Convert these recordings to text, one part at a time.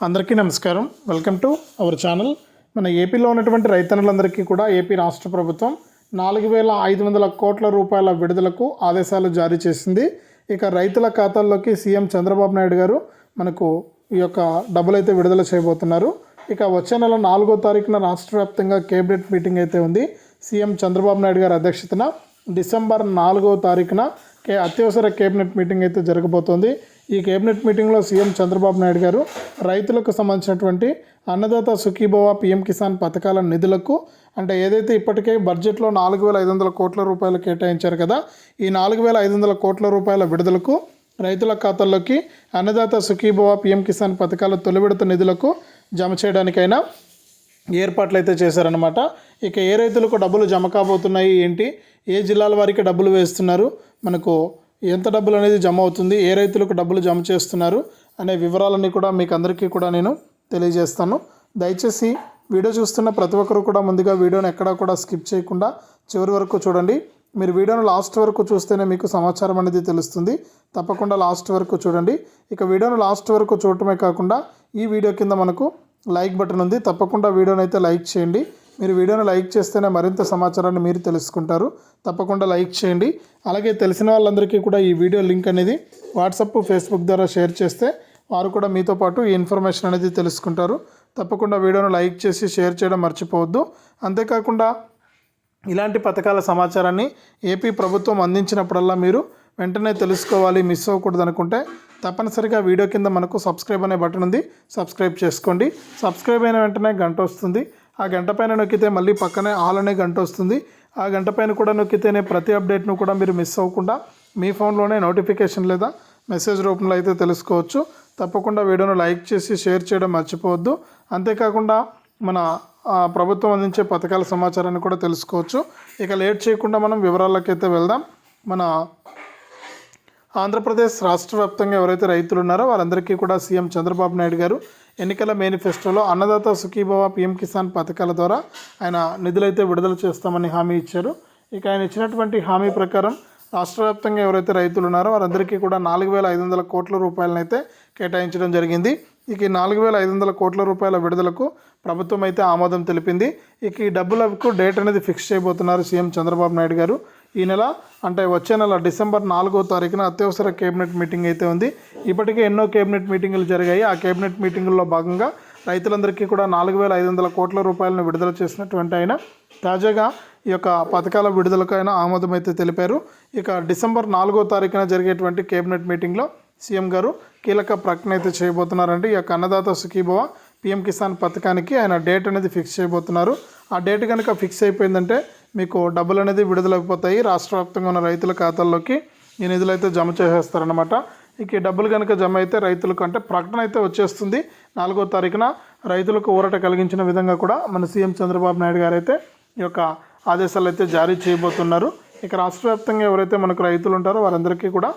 అందరికీ నమస్కారం. Welcome to our channel. మన ఏపీలో ఉన్నటువంటి రైతన్నులందరికీ కూడా ఏపీ రాష్ట్ర ప్రభుత్వం 4,500 కోట్ల రూపాయల విడుదలకు ఆదేశాలు జారీ చేసింది. ఇక రైతుల ఖాతాల్లోకి సీఎం చంద్రబాబు నాయుడు గారు మనకు ఈ యొక్క డబ్బులైతే విడుదల చేయబోతున్నారు. ఇక వచ్చే నెల 4వ తారీఖున రాష్ట్ర వ్యాప్తంగా కేబినెట్ మీటింగ్ అయితే ఉంది. సీఎం చంద్రబాబు నాయుడు గారి అధ్యక్షతన డిసెంబర్ 4వ తారీఖున అత్యవసర కేబినెట్ మీటింగ్ అయితే జరగబోతోంది. ఈ కేబినెట్ మీటింగ్లో సీఎం చంద్రబాబు నాయుడు గారు రైతులకు సంబంధించినటువంటి అన్నదాత సుఖీభవ పీఎం కిసాన్ పథకాల నిధులకు అంటే ఏదైతే ఇప్పటికే బడ్జెట్లో 4,500 కోట్ల రూపాయలు కేటాయించారు కదా, ఈ 4,500 కోట్ల రూపాయల విడుదలకు రైతుల ఖాతాల్లోకి అన్నదాత సుఖీభవ పీఎం కిసాన్ పథకాల తొలి విడత నిధులకు జమ చేయడానికైనా ఏర్పాట్లు అయితే చేశారనమాట. ఇక ఏ రైతులకు డబ్బులు జమ కాబోతున్నాయి ఏంటి, ఏ జిల్లాల వారికి డబ్బులు వేస్తున్నారు, మనకు ఎంత డబ్బులు అనేది జమ అవుతుంది, ఏ రైతులకు డబ్బులు జమ చేస్తున్నారు అనే వివరాలన్నీ కూడా మీకు అందరికీ కూడా నేను తెలియజేస్తాను. దయచేసి వీడియో చూస్తున్న ప్రతి ఒక్కరు కూడా ముందుగా వీడియోని ఎక్కడా కూడా స్కిప్ చేయకుండా చివరి వరకు చూడండి. మీరు వీడియోను లాస్ట్ వరకు చూస్తేనే మీకు సమాచారం అనేది తెలుస్తుంది. తప్పకుండా లాస్ట్ వరకు చూడండి. ఇక వీడియోను లాస్ట్ వరకు చూడటమే కాకుండా ఈ వీడియో కింద మనకు లైక్ బటన్ ఉంది. తప్పకుండా వీడియోని అయితే లైక్ చేయండి. మీరు వీడియోని లైక్ చేస్తేనే మరింత సమాచారాన్ని మీరు తెలుసుకుంటారు. తప్పకుండా లైక్ చేయండి. అలాగే తెలిసిన వాళ్ళందరికీ కూడా ఈ వీడియో లింక్ అనేది వాట్సాప్, ఫేస్బుక్ ద్వారా షేర్ చేస్తే వారు కూడా మీతో పాటు ఈ ఇన్ఫర్మేషన్ అనేది తెలుసుకుంటారు. తప్పకుండా వీడియోను లైక్ చేసి షేర్ చేయడం మర్చిపోవద్దు. అంతేకాకుండా ఇలాంటి పథకాల సమాచారాన్ని ఏపీ ప్రభుత్వం అందించినప్పుడల్లా మీరు వెంటనే తెలుసుకోవాలి, మిస్ అవ్వకూడదు అనుకుంటే తప్పనిసరిగా వీడియో కింద మనకు సబ్స్క్రైబ్ అనే బటన్ ఉంది, సబ్స్క్రైబ్ చేసుకోండి. సబ్స్క్రైబ్ అయిన వెంటనే గంట వస్తుంది. ఆ గంట పైన నొక్కితే మళ్ళీ పక్కనే ఆల్ అనే గంట వస్తుంది. ఆ గంట పైన కూడా నొక్కితేనే ప్రతి అప్డేట్ను కూడా మీరు మిస్ అవ్వకుండా మీ ఫోన్లోనే నోటిఫికేషన్ లేదా మెసేజ్ రూపంలో అయితే తెలుసుకోవచ్చు. తప్పకుండా వీడియోను లైక్ చేసి షేర్ చేయడం మర్చిపోవద్దు. అంతేకాకుండా మన ప్రభుత్వం అందించే పథకాల సమాచారాన్ని కూడా తెలుసుకోవచ్చు. ఇక లేట్ చేయకుండా మనం వివరాల్లోకి అయితే వెళ్దాం. మన ఆంధ్రప్రదేశ్ రాష్ట్ర వ్యాప్తంగా ఎవరైతే రైతులు ఉన్నారో వారందరికీ కూడా సీఎం చంద్రబాబు నాయుడు గారు ఎన్నికల మేనిఫెస్టోలో అన్నదాత సుఖీభవ పీఎం కిసాన్ పథకాల ద్వారా ఆయన నిధులైతే విడుదల చేస్తామని హామీ ఇచ్చారు. ఇక ఆయన ఇచ్చినటువంటి హామీ ప్రకారం రాష్ట్ర వ్యాప్తంగా ఎవరైతే రైతులు ఉన్నారో వారందరికీ కూడా 4,500 కోట్ల రూపాయలను అయితే కేటాయించడం జరిగింది. ఇక ఈ 4,500 కోట్ల రూపాయల విడుదలకు ప్రభుత్వం అయితే ఆమోదం తెలిపింది. ఇక ఈ డబ్బులకు డేట్ అనేది ఫిక్స్ చేయబోతున్నారు సీఎం చంద్రబాబు నాయుడు గారు. ఈ నెల అంటే వచ్చే నెల డిసెంబర్ 4వ తారీఖున అత్యవసర కేబినెట్ మీటింగ్ అయితే ఉంది. ఇప్పటికే ఎన్నో కేబినెట్ మీటింగులు జరిగాయి. ఆ కేబినెట్ మీటింగుల్లో భాగంగా రైతులందరికీ కూడా 4,500 కోట్ల రూపాయలను విడుదల చేసినటువంటి ఆయన తాజాగా ఈ యొక్క పథకాల విడుదలకు ఆయన ఆమోదం అయితే తెలిపారు. ఇక డిసెంబర్ 4వ తారీఖున జరిగేటువంటి కేబినెట్ మీటింగ్లో సీఎం గారు కీలక ప్రకటన అయితే చేయబోతున్నారంటే ఈ యొక్క అన్నదాత సుఖీభవ పీఎం కిసాన్ పథకానికి ఆయన డేట్ అనేది ఫిక్స్ చేయబోతున్నారు. ఆ డేట్ కనుక ఫిక్స్ అయిపోయిందంటే మీకు డబ్బులు అనేది విడుదలైపోతాయి. రాష్ట్ర వ్యాప్తంగా ఉన్న రైతుల ఖాతాల్లోకి ఈ నిధులు అయితే జమ చేసేస్తారనమాట. ఇక ఈ డబ్బులు కనుక జమ అయితే రైతులకు అంటే ప్రకటన అయితే వచ్చేస్తుంది 4వ తారీఖున. రైతులకు ఊరట కలిగించిన విధంగా కూడా మన సీఎం చంద్రబాబు నాయుడు గారు అయితే ఈ యొక్క ఆదేశాలు అయితే జారీ చేయబోతున్నారు. ఇక రాష్ట్ర వ్యాప్తంగా ఎవరైతే మనకు రైతులు ఉంటారో వారందరికీ కూడా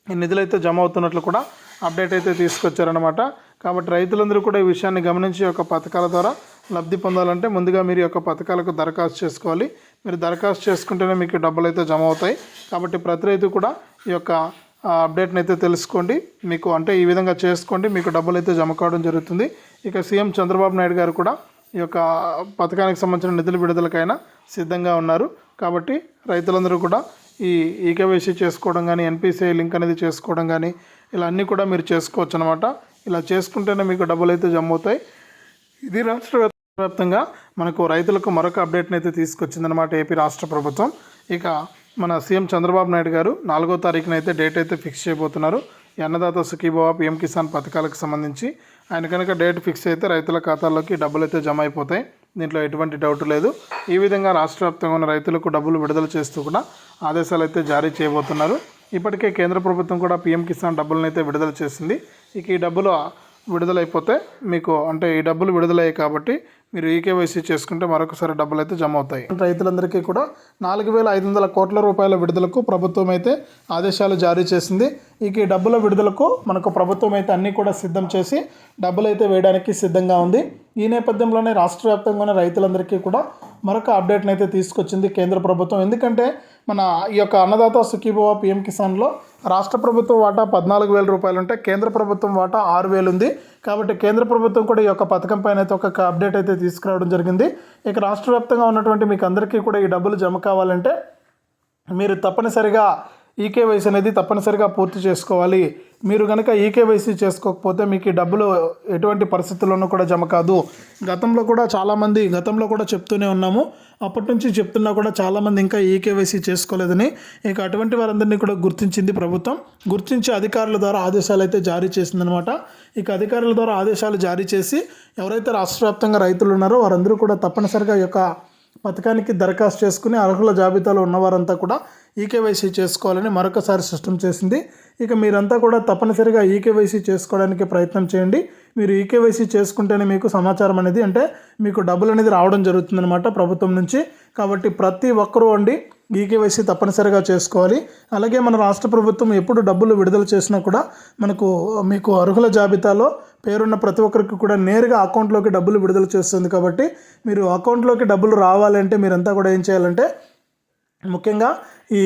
ఈ నిధులు అయితే జమ అవుతున్నట్లు కూడా అప్డేట్ అయితే తీసుకొచ్చారనమాట. కాబట్టి రైతులందరూ కూడా ఈ విషయాన్ని గమనించి ఈ యొక్క పథకాల ద్వారా లబ్ధి పొందాలంటే ముందుగా మీరు ఈ యొక్క పథకాలకు దరఖాస్తు చేసుకోవాలి. మీరు దరఖాస్తు చేసుకుంటేనే మీకు డబ్బులు అయితే జమ అవుతాయి. కాబట్టి ప్రతి రైతు కూడా ఈ యొక్క అప్డేట్ని అయితే తెలుసుకోండి. మీకు అంటే ఈ విధంగా చేసుకోండి, మీకు డబ్బులు అయితే జమ కావడం జరుగుతుంది. ఇక సీఎం చంద్రబాబు నాయుడు గారు కూడా ఈ యొక్క పథకానికి సంబంధించిన నిధుల విడుదలకైనా సిద్ధంగా ఉన్నారు. కాబట్టి రైతులందరూ కూడా ఈ ఈకేవైసీ చేసుకోవడం కానీ, ఎన్పిసిఐ లింక్ అనేది చేసుకోవడం కానీ ఇలా అన్నీ కూడా మీరు చేసుకోవచ్చు అనమాట. ఇలా చేసుకుంటేనే మీకు డబ్బులు అయితే జమ అవుతాయి. ఇది రాష్ట్ర వ్యాప్తంగా మనకు రైతులకు మరొక అప్డేట్ని అయితే తీసుకొచ్చిందనమాట ఏపీ రాష్ట్ర ప్రభుత్వం. ఇక మన సీఎం చంద్రబాబు నాయుడు గారు 4వ తారీఖున అయితే డేట్ అయితే ఫిక్స్ చేయబోతున్నారు. ఈ అన్నదాత సుఖీభవ పీఎం కిసాన్ పథకాలకు సంబంధించి ఆయన కనుక డేట్ ఫిక్స్ అయితే రైతుల ఖాతాల్లోకి డబ్బులు అయితే జమ అయిపోతాయి. దీంట్లో ఎటువంటి డౌట్ లేదు. ఈ విధంగా రాష్ట్ర వ్యాప్తంగా ఉన్న రైతులకు డబ్బులు విడుదల చేస్తూ కూడా ఆదేశాలు అయితే జారీ చేయబోతున్నారు. ఇప్పటికే కేంద్ర ప్రభుత్వం కూడా పీఎం కిసాన్ డబ్బులను అయితే విడుదల చేసింది. ఇక ఈ డబ్బులు విడుదలైపోతే మీకు అంటే ఈ డబ్బులు విడుదలయ్యాయి కాబట్టి మీరు ఈకేవైసీ చేసుకుంటే మరొకసారి డబ్బులు అయితే జమ అవుతాయి. రైతులందరికీ కూడా 4,500 కోట్ల రూపాయల విడుదలకు ప్రభుత్వం అయితే ఆదేశాలు జారీ చేసింది. ఇక ఈ డబ్బుల విడుదలకు మనకు ప్రభుత్వం అయితే అన్నీ కూడా సిద్ధం చేసి డబ్బులు అయితే వేయడానికి సిద్ధంగా ఉంది. ఈ నేపథ్యంలోనే రాష్ట్ర వ్యాప్తంగా ఉన్న రైతులందరికీ కూడా మరొక అప్డేట్ని అయితే తీసుకొచ్చింది కేంద్ర ప్రభుత్వం. ఎందుకంటే మన ఈ యొక్క అన్నదాత సుఖీభవ పీఎం కిసాన్లో రాష్ట్ర ప్రభుత్వం వాటా 14,000 రూపాయలు ఉంటే కేంద్ర ప్రభుత్వం వాటా 6,000 ఉంది. కాబట్టి కేంద్ర ప్రభుత్వం కూడా ఈ యొక్క పథకం పైన అయితే ఒక అప్డేట్ అయితే తీసుకురావడం జరిగింది. ఇక రాష్ట్ర వ్యాప్తంగా ఉన్నటువంటి మీకు అందరికీ కూడా ఈ డబ్బులు జమ కావాలంటే మీరు తప్పనిసరిగా ఈకేవైసీ అనేది తప్పనిసరిగా పూర్తి చేసుకోవాలి. మీరు కనుక ఈకేవైసీ చేసుకోకపోతే మీకు ఈ డబ్బులు ఎటువంటి పరిస్థితుల్లోనూ కూడా జమ కాదు. గతంలో కూడా చెప్తూనే ఉన్నాము, అప్పటి నుంచి చెప్తున్నా కూడా చాలామంది ఇంకా ఈకేవైసీ చేసుకోలేదని. ఇక అటువంటి వారందరినీ కూడా గుర్తించింది ప్రభుత్వం. గుర్తించి అధికారుల ద్వారా ఆదేశాలు అయితే జారీ చేసిందనమాట. ఇక అధికారుల ద్వారా ఆదేశాలు జారీ చేసి ఎవరైతే రాష్ట్ర వ్యాప్తంగా రైతులు ఉన్నారో వారందరూ కూడా తప్పనిసరిగా ఈ యొక్క పథకానికి దరఖాస్తు చేసుకుని అర్హుల జాబితాలో ఉన్నవారంతా కూడా ఈకేవైసీ చేసుకోవాలని మరొకసారి స్పష్టం చేసింది. ఇక మీరంతా కూడా తప్పనిసరిగా ఈకేవైసీ చేసుకోవడానికి ప్రయత్నం చేయండి. మీరు ఈకేవైసీ చేసుకుంటేనే మీకు సమాచారం అనేది అంటే మీకు డబ్బులు అనేది రావడం జరుగుతుందన్నమాట ప్రభుత్వం నుంచి. కాబట్టి ప్రతి ఒక్కరూ ఈకేవైసీ తప్పనిసరిగా చేసుకోవాలి. అలాగే మన రాష్ట్ర ప్రభుత్వం ఎప్పుడు డబ్బులు విడుదల చేసినా కూడా మీకు అర్హుల జాబితాలో పేరున్న ప్రతి ఒక్కరికి కూడా నేరుగా అకౌంట్లోకి డబ్బులు విడుదల చేస్తుంది. కాబట్టి మీరు అకౌంట్లోకి డబ్బులు రావాలంటే మీరంతా కూడా ఏం చేయాలంటే ముఖ్యంగా ఈ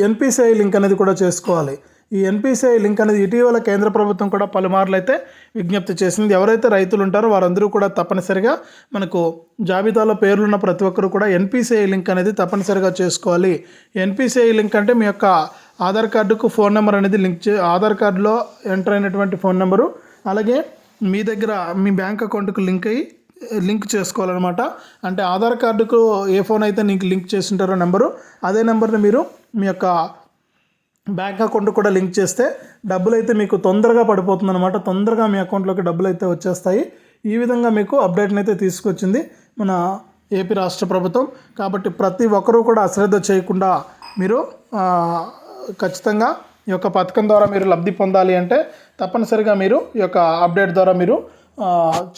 ఎన్పిసిఐ లింక్ అనేది కూడా చేసుకోవాలి. ఈ ఎన్పిసిఐ లింక్ అనేది ఇటీవల కేంద్ర ప్రభుత్వం కూడా పలుమార్లు అయితే విజ్ఞప్తి చేసింది. ఎవరైతే రైతులు ఉంటారో వారందరూ కూడా తప్పనిసరిగా మనకు జాబితాలో పేర్లున్న ప్రతి ఒక్కరు కూడా ఎన్పిసిఐ లింక్ అనేది తప్పనిసరిగా చేసుకోవాలి. ఎన్పిసిఐ లింక్ అంటే మీ యొక్క ఆధార్ కార్డుకు ఫోన్ నెంబర్ అనేది ఆధార్ కార్డులో ఎంటర్ అయినటువంటి ఫోన్ నెంబరు, అలాగే మీ దగ్గర మీ బ్యాంక్ అకౌంట్కు లింక్ చేసుకోవాలన్నమాట. అంటే ఆధార్ కార్డుకు ఏ ఫోన్ అయితే నీకు లింక్ చేసింటారో నెంబరు, అదే నెంబర్ని మీరు మీ యొక్క బ్యాంక్ అకౌంట్ కూడా లింక్ చేస్తే డబ్బులు అయితే మీకు తొందరగా పడిపోతుంది అనమాట. తొందరగా మీ అకౌంట్లోకి డబ్బులు అయితే వచ్చేస్తాయి. ఈ విధంగా మీకు అప్డేట్ని అయితే తీసుకొచ్చింది మన ఏపీ రాష్ట్ర ప్రభుత్వం. కాబట్టి ప్రతి ఒక్కరూ కూడా అశ్రద్ధ చేయకుండా మీరు ఖచ్చితంగా ఈ యొక్క పథకం ద్వారా మీరు లబ్ధి పొందాలి అంటే తప్పనిసరిగా మీరు ఈ యొక్క అప్డేట్ ద్వారా మీరు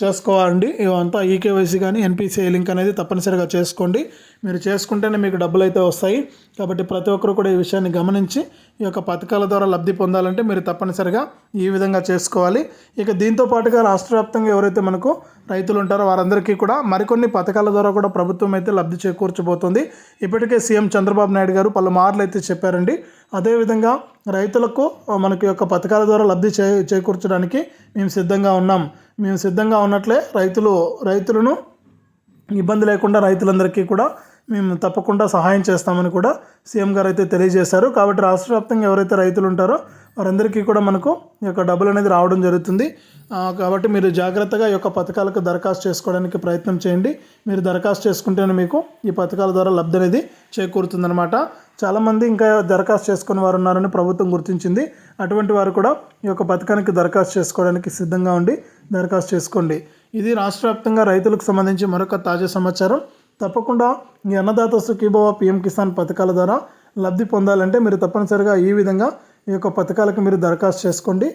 చేసుకోవాలండి. ఇవంతా ఈకేవైసీ కానీ ఎన్పిసిఐ లింక్ అనేది తప్పనిసరిగా చేసుకోండి. మీరు చేసుకుంటేనే మీకు డబ్బులు అయితే వస్తాయి. కాబట్టి ప్రతి ఒక్కరు కూడా ఈ విషయాన్ని గమనించి ఈ యొక్క పథకాల ద్వారా లబ్ధి పొందాలంటే మీరు తప్పనిసరిగా ఈ విధంగా చేసుకోవాలి. ఇక దీంతో పాటుగా రాష్ట్ర వ్యాప్తంగా ఎవరైతే మనకు రైతులు ఉంటారో వారందరికీ కూడా మరికొన్ని పథకాల ద్వారా కూడా ప్రభుత్వం అయితే లబ్ధి చేకూర్చబోతుంది. ఇప్పటికే సీఎం చంద్రబాబు నాయుడు గారు పలుమార్లు అయితే చెప్పారండి. అదేవిధంగా రైతులకు మనకి యొక్క పథకాల ద్వారా లబ్ధి చేకూర్చడానికి మేము సిద్ధంగా ఉన్నట్లే రైతులను ఇబ్బంది లేకుండా రైతులందరికీ కూడా మేము తప్పకుండా సహాయం చేస్తామని కూడా సీఎం గారు అయితే తెలియజేశారు. కాబట్టి రాష్ట్ర వ్యాప్తంగా ఎవరైతే రైతులు ఉంటారో వారందరికీ కూడా మనకు ఈ యొక్క డబ్బులు అనేది రావడం జరుగుతుంది. కాబట్టి మీరు జాగ్రత్తగా ఈ యొక్క పథకాలకు దరఖాస్తు చేసుకోవడానికి ప్రయత్నం చేయండి. మీరు దరఖాస్తు చేసుకుంటేనే మీకు ఈ పథకాల ద్వారా లబ్ధి అనేది చేకూరుతుందన్నమాట. చాలామంది ఇంకా దరఖాస్తు చేసుకుని వారు ఉన్నారని ప్రభుత్వం గుర్తించింది. అటువంటి వారు కూడా ఈ యొక్క పథకానికి దరఖాస్తు చేసుకోవడానికి సిద్ధంగా ఉండి దరఖాస్తు చేసుకోండి. ఇది రాష్ట్ర వ్యాప్తంగా రైతులకు సంబంధించి మరొక తాజా సమాచారం. తప్పకుండా ఈ అన్నదాత సుఖీభవ పీఎం కిసాన్ పథకాల ద్వారా లబ్ధి పొందాలంటే మీరు తప్పనిసరిగా ఈ విధంగా ఈ యొక్క పథకాలకు మీరు దరఖాస్తు చేసుకోండి.